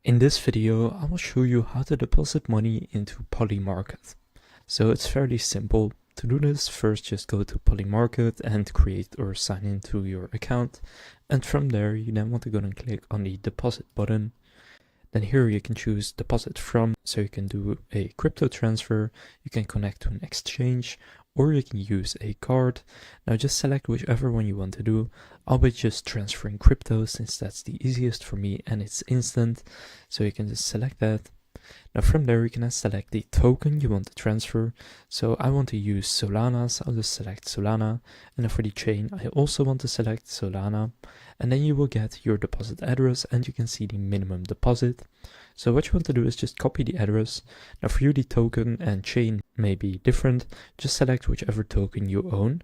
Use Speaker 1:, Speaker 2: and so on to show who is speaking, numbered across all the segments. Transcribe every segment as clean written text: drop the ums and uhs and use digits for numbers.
Speaker 1: In this video, I will show you how to deposit money into Polymarket. So it's fairly simple. To do this, first just go to Polymarket and create or sign into your account. And from there, you then want to go and click on the deposit button. Then here you can choose deposit from, so you can do a crypto transfer, you can connect to an exchange, or you can use a card. Now just select whichever one you want to do. I'll be just transferring crypto since that's the easiest for me and it's instant. So you can just select that. Now from there you can then select the token you want to transfer. So I want to use Solana, so I'll just select Solana. And then for the chain I also want to select Solana. And then you will get your deposit address and you can see the minimum deposit. So what you want to do is just copy the address. Now for you the token and chain may be different. Just select whichever token you own.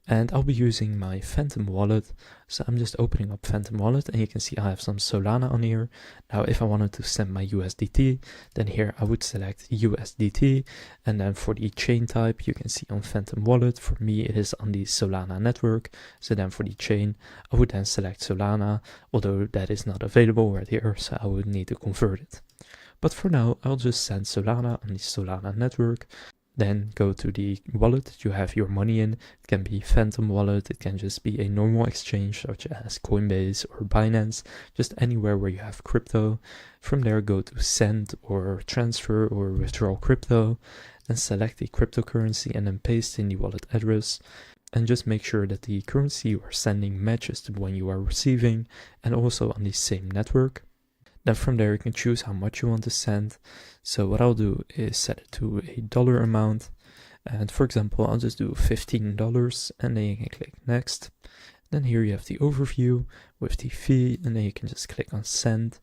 Speaker 1: And I'll be using my Phantom wallet. So I'm just opening up Phantom wallet and you can see I have some Solana on here. Now if I wanted to send my USDT, then here I would select USDT. And then for the chain type you can see on Phantom wallet, for me it is on the Solana network. So then for the chain I would then select Solana, although that is not available right here, so I would need to convert it. But for now I'll just send Solana on the Solana network. Then go to the wallet that you have your money in. It can be Phantom wallet, it can just be a normal exchange such as Coinbase or Binance, just anywhere where you have crypto. From there go to send or transfer or withdraw crypto, then select the cryptocurrency and then paste in the wallet address. And just make sure that the currency you are sending matches the one you are receiving and also on the same network. Then from there you can choose how much you want to send. So what I'll do is set it to a dollar amount. And for example, I'll just do $15 and then you can click next. Then here you have the overview with the fee and then you can just click on send.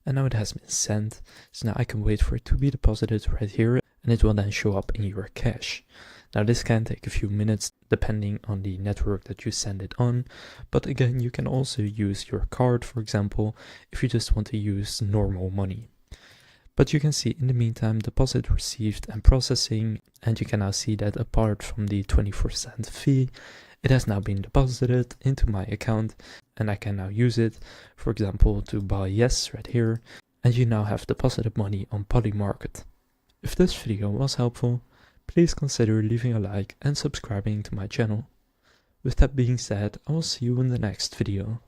Speaker 1: And now it has been sent. So now I can wait for it to be deposited right here and it will then show up in your cash. Now this can take a few minutes depending on the network that you send it on, but again you can also use your card, for example, if you just want to use normal money. But you can see in the meantime deposit received and processing, and you can now see that apart from the 24-cent fee, it has now been deposited into my account and I can now use it, for example, to buy yes right here, and you now have deposited money on Polymarket. If this video was helpful, please consider leaving a like and subscribing to my channel. With that being said, I will see you in the next video.